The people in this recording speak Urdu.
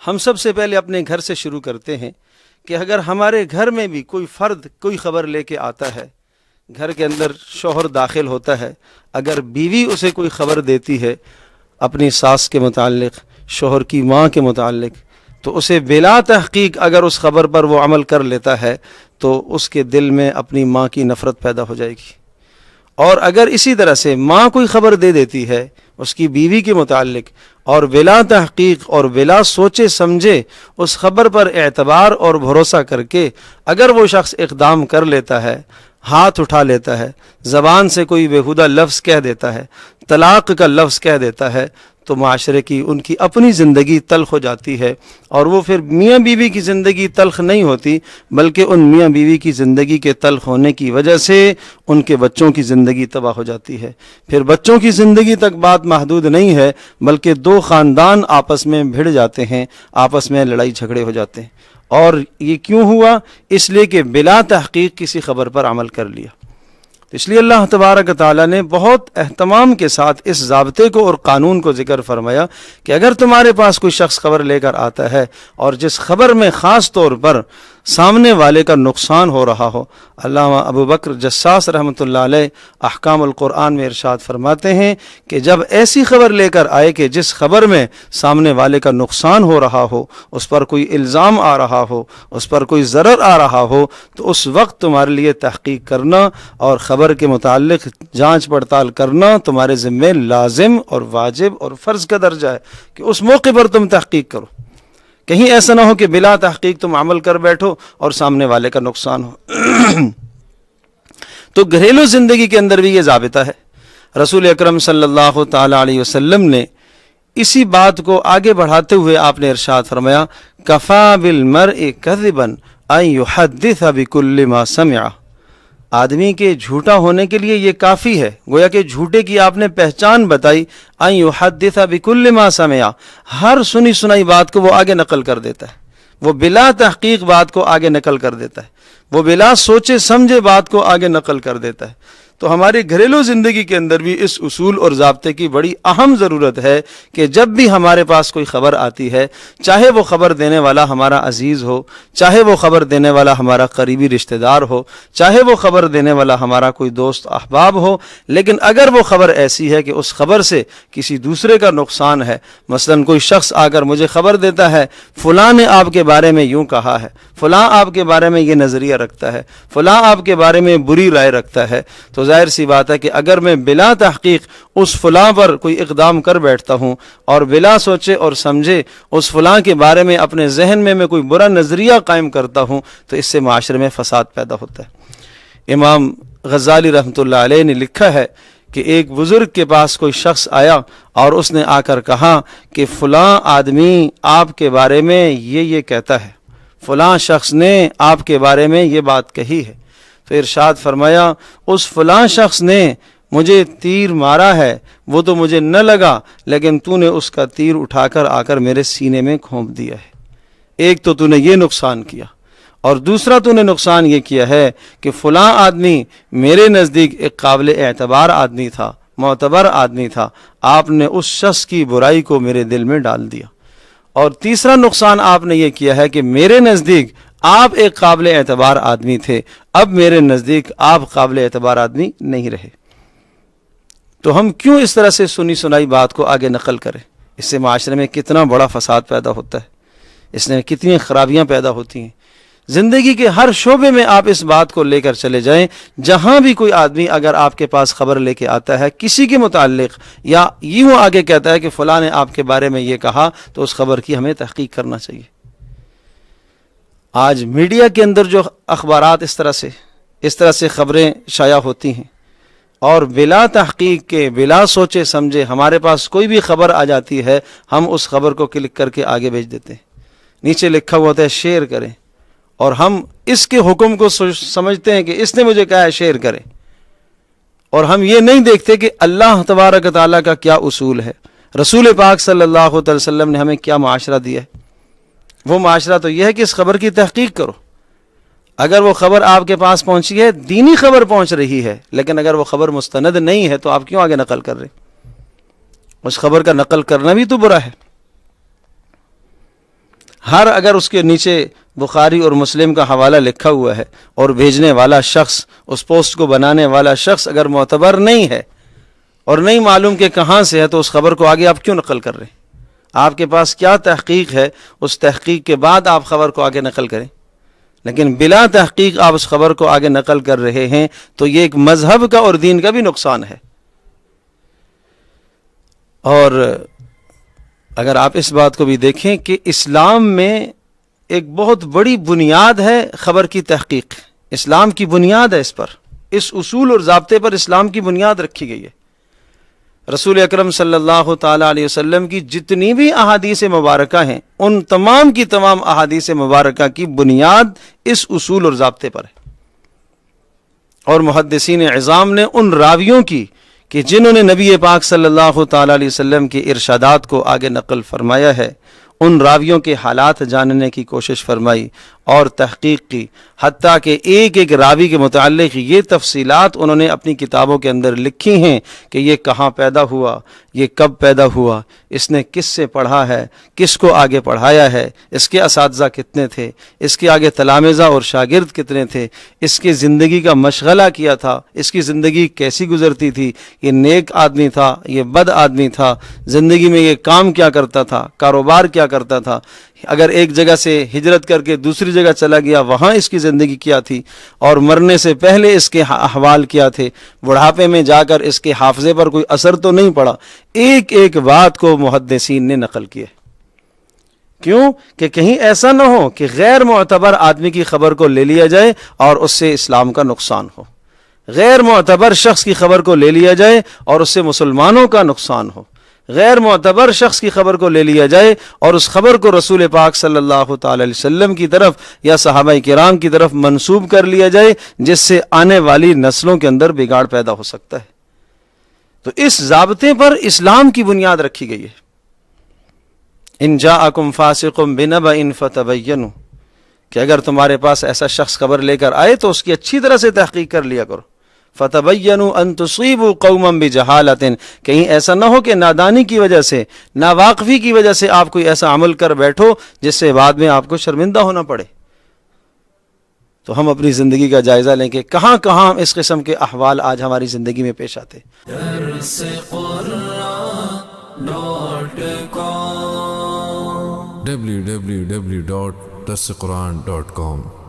ہم سب سے پہلے اپنے گھر سے شروع کرتے ہیں کہ اگر ہمارے گھر میں بھی کوئی فرد کوئی خبر لے کے آتا ہے، گھر کے اندر شوہر داخل ہوتا ہے، اگر بیوی اسے کوئی خبر دیتی ہے اپنی ساس کے متعلق، شوہر کی ماں کے متعلق، تو اسے بلا تحقیق اگر اس خبر پر وہ عمل کر لیتا ہے تو اس کے دل میں اپنی ماں کی نفرت پیدا ہو جائے گی۔ اور اگر اسی طرح سے ماں کوئی خبر دے دیتی ہے اس کی بیوی کے متعلق اور بلا تحقیق اور بلا سوچے سمجھے اس خبر پر اعتبار اور بھروسہ کر کے اگر وہ شخص اقدام کر لیتا ہے، ہاتھ اٹھا لیتا ہے، زبان سے کوئی بیہودہ لفظ کہہ دیتا ہے، طلاق کا لفظ کہہ دیتا ہے، تو معاشرے کی ان کی اپنی زندگی تلخ ہو جاتی ہے، اور وہ پھر میاں بیوی کی زندگی تلخ نہیں ہوتی بلکہ ان میاں بیوی کی زندگی کے تلخ ہونے کی وجہ سے ان کے بچوں کی زندگی تباہ ہو جاتی ہے۔ پھر بچوں کی زندگی تک بات محدود نہیں ہے بلکہ دو خاندان آپس میں بھڑ جاتے ہیں، آپس میں لڑائی جھگڑے ہو جاتے ہیں۔ اور یہ کیوں ہوا؟ اس لیے کہ بلا تحقیق کسی خبر پر عمل کر لیا۔ اس لیے اللہ تبارک تعالیٰ نے بہت اہتمام کے ساتھ اس ضابطے کو اور قانون کو ذکر فرمایا کہ اگر تمہارے پاس کوئی شخص خبر لے کر آتا ہے اور جس خبر میں خاص طور پر سامنے والے کا نقصان ہو رہا ہو، علامہ ابو بکر جساس رحمۃ اللہ علیہ احکام القرآن میں ارشاد فرماتے ہیں کہ جب ایسی خبر لے کر آئے کہ جس خبر میں سامنے والے کا نقصان ہو رہا ہو، اس پر کوئی الزام آ رہا ہو، اس پر کوئی ضرر آ رہا ہو، تو اس وقت تمہارے لیے تحقیق کرنا اور خبر کے متعلق جانچ پڑتال کرنا تمہارے ذمے لازم اور واجب اور فرض کا درجہ ہے کہ اس موقع پر تم تحقیق کرو۔ کہیں ایسا نہ ہو کہ بلا تحقیق تم عمل کر بیٹھو اور سامنے والے کا نقصان ہو۔ تو گھریلو زندگی کے اندر بھی یہ ضابطہ ہے۔ رسول اکرم صلی اللہ تعالی علیہ وسلم نے اسی بات کو آگے بڑھاتے ہوئے آپ نے ارشاد فرمایا کفا بالمرء کذبا ان یحدث بکل ما سمع۔ آدمی کے جھوٹا ہونے کے لیے یہ کافی ہے، گویا کہ جھوٹے کی آپ نے پہچان بتائی، ان یحدث بکل ما سمع، ہر سنی سنائی بات کو وہ آگے نقل کر دیتا ہے، وہ بلا تحقیق بات کو آگے نقل کر دیتا ہے، وہ بلا سوچے سمجھے بات کو آگے نقل کر دیتا ہے۔ تو ہماری گھریلو زندگی کے اندر بھی اس اصول اور ضابطے کی بڑی اہم ضرورت ہے کہ جب بھی ہمارے پاس کوئی خبر آتی ہے، چاہے وہ خبر دینے والا ہمارا عزیز ہو، چاہے وہ خبر دینے والا ہمارا قریبی رشتہ دار ہو، چاہے وہ خبر دینے والا ہمارا کوئی دوست احباب ہو، لیکن اگر وہ خبر ایسی ہے کہ اس خبر سے کسی دوسرے کا نقصان ہے، مثلا کوئی شخص آ کر مجھے خبر دیتا ہے فلاں نے آپ کے بارے میں یوں کہا ہے، فلاں آپ کے بارے میں یہ نظریہ رکھتا ہے، فلاں آپ کے بارے میں بری رائے رکھتا ہے، تو ظاہر سی بات ہے کہ اگر میں بلا تحقیق اس فلاں پر کوئی اقدام کر بیٹھتا ہوں اور بلا سوچے اور سمجھے اس فلاں کے بارے میں اپنے ذہن میں کوئی برا نظریہ قائم کرتا ہوں تو اس سے معاشرے میں فساد پیدا ہوتا ہے۔ امام غزالی رحمۃ اللہ علیہ نے لکھا ہے کہ ایک بزرگ کے پاس کوئی شخص آیا اور اس نے آ کر کہا کہ فلاں آدمی آپ کے بارے میں یہ کہتا ہے، فلاں شخص نے آپ کے بارے میں یہ بات کہی ہے۔ تو ارشاد فرمایا اس فلاں شخص نے مجھے تیر مارا ہے، وہ تو مجھے نہ لگا، لیکن تو نے اس کا تیر اٹھا کر آ کر میرے سینے میں کھونپ دیا ہے۔ ایک تو نے یہ نقصان کیا، اور دوسرا تو نے نقصان یہ کیا ہے کہ فلاں آدمی میرے نزدیک ایک قابل اعتبار آدمی تھا، معتبر آدمی تھا، آپ نے اس شخص کی برائی کو میرے دل میں ڈال دیا۔ اور تیسرا نقصان آپ نے یہ کیا ہے کہ میرے نزدیک آپ ایک قابل اعتبار آدمی تھے، اب میرے نزدیک آپ قابل اعتبار آدمی نہیں رہے۔ تو ہم کیوں اس طرح سے سنی سنائی بات کو آگے نقل کریں؟ اس سے معاشرے میں کتنا بڑا فساد پیدا ہوتا ہے، اس میں کتنی خرابیاں پیدا ہوتی ہیں۔ زندگی کے ہر شعبے میں آپ اس بات کو لے کر چلے جائیں، جہاں بھی کوئی آدمی اگر آپ کے پاس خبر لے کے آتا ہے کسی کے متعلق، یا یوں آگے کہتا ہے کہ فلاں نے آپ کے بارے میں یہ کہا، تو اس خبر کی ہمیں تحقیق کرنا چاہیے۔ آج میڈیا کے اندر جو اخبارات اس طرح سے خبریں شائع ہوتی ہیں اور بلا تحقیق کے، بلا سوچے سمجھے ہمارے پاس کوئی بھی خبر آ جاتی ہے، ہم اس خبر کو کلک کر کے آگے بھیج دیتے ہیں، نیچے لکھا ہوا ہوتا ہے شیئر کریں، اور ہم اس کے حکم کو سمجھتے ہیں کہ اس نے مجھے کہا ہے شیئر کریں، اور ہم یہ نہیں دیکھتے کہ اللہ تبارک تعالیٰ کا کیا اصول ہے، رسول پاک صلی اللہ علیہ وسلم نے ہمیں کیا معاشرہ دیا ہے۔ وہ معاشرہ تو یہ ہے کہ اس خبر کی تحقیق کرو۔ اگر وہ خبر آپ کے پاس پہنچی ہے، دینی خبر پہنچ رہی ہے، لیکن اگر وہ خبر مستند نہیں ہے تو آپ کیوں آگے نقل کر رہے؟ اس خبر کا نقل کرنا بھی تو برا ہے۔ ہر اگر اس کے نیچے بخاری اور مسلم کا حوالہ لکھا ہوا ہے اور بھیجنے والا شخص، اس پوسٹ کو بنانے والا شخص اگر معتبر نہیں ہے اور نہیں معلوم کہ کہاں سے ہے، تو اس خبر کو آگے آپ کیوں نقل کر رہے ہیں؟ آپ کے پاس کیا تحقیق ہے؟ اس تحقیق کے بعد آپ خبر کو آگے نقل کریں، لیکن بلا تحقیق آپ اس خبر کو آگے نقل کر رہے ہیں تو یہ ایک مذہب کا اور دین کا بھی نقصان ہے۔ اور اگر آپ اس بات کو بھی دیکھیں کہ اسلام میں ایک بہت بڑی بنیاد ہے خبر کی تحقیق، اسلام کی بنیاد ہے، اس پر، اس اصول اور ضابطے پر اسلام کی بنیاد رکھی گئی ہے۔ رسول اکرم صلی اللہ تعالی علیہ وسلم کی جتنی بھی احادیث مبارکہ ہیں، ان تمام کی تمام احادیث مبارکہ کی بنیاد اس اصول اور ضابطے پر ہے۔ اور محدثین عظام نے ان راویوں کی کہ جنہوں نے نبی پاک صلی اللہ تعالی علیہ وسلم کے ارشادات کو آگے نقل فرمایا ہے، ان راویوں کے حالات جاننے کی کوشش فرمائی اور تحقیق کی، حتیٰ کہ ایک ایک راوی کے متعلق یہ تفصیلات انہوں نے اپنی کتابوں کے اندر لکھی ہیں کہ یہ کہاں پیدا ہوا، یہ کب پیدا ہوا، اس نے کس سے پڑھا ہے، کس کو آگے پڑھایا ہے، اس کے اساتذہ کتنے تھے، اس کے آگے تلامذہ اور شاگرد کتنے تھے، اس کی زندگی کا مشغلہ کیا تھا، اس کی زندگی کیسی گزرتی تھی، یہ نیک آدمی تھا، یہ بد آدمی تھا، زندگی میں یہ کام کیا کرتا تھا، کاروبار کیا کرتا تھا، اگر ایک جگہ سے ہجرت کر کے دوسری جگہ چلا گیا وہاں اس کی زندگی کیا تھی، اور مرنے سے پہلے اس کے احوال کیا تھے، بڑھاپے میں جا کر اس کے حافظے پر کوئی اثر تو نہیں پڑا، ایک ایک بات کو محدثین نے نقل کیا۔ کیوں؟ کہ کہیں ایسا نہ ہو کہ غیر معتبر آدمی کی خبر کو لے لیا جائے اور اس سے اسلام کا نقصان ہو، غیر معتبر شخص کی خبر کو لے لیا جائے اور اس سے مسلمانوں کا نقصان ہو، غیر معتبر شخص کی خبر کو لے لیا جائے اور اس خبر کو رسول پاک صلی اللہ تعالی علیہ وسلم کی طرف یا صحابہ کرام کی طرف منسوب کر لیا جائے، جس سے آنے والی نسلوں کے اندر بگاڑ پیدا ہو سکتا ہے۔ تو اس ضابطے پر اسلام کی بنیاد رکھی گئی ہے۔ ان جاءکم فاسق بنبأ فتبینوا، کہ اگر تمہارے پاس ایسا شخص خبر لے کر آئے تو اس کی اچھی طرح سے تحقیق کر لیا کرو۔ فتبینوا ان تصیبوا قوما بجہالۃ، کہیں ایسا نہ ہو کہ نادانی کی وجہ سے، ناواقفی کی وجہ سے آپ کوئی ایسا عمل کر بیٹھو جس سے بعد میں آپ کو شرمندہ ہونا پڑے۔ تو ہم اپنی زندگی کا جائزہ لیں کہ کہاں کہاں اس قسم کے احوال آج ہماری زندگی میں پیش آتے۔ www.darsequran.com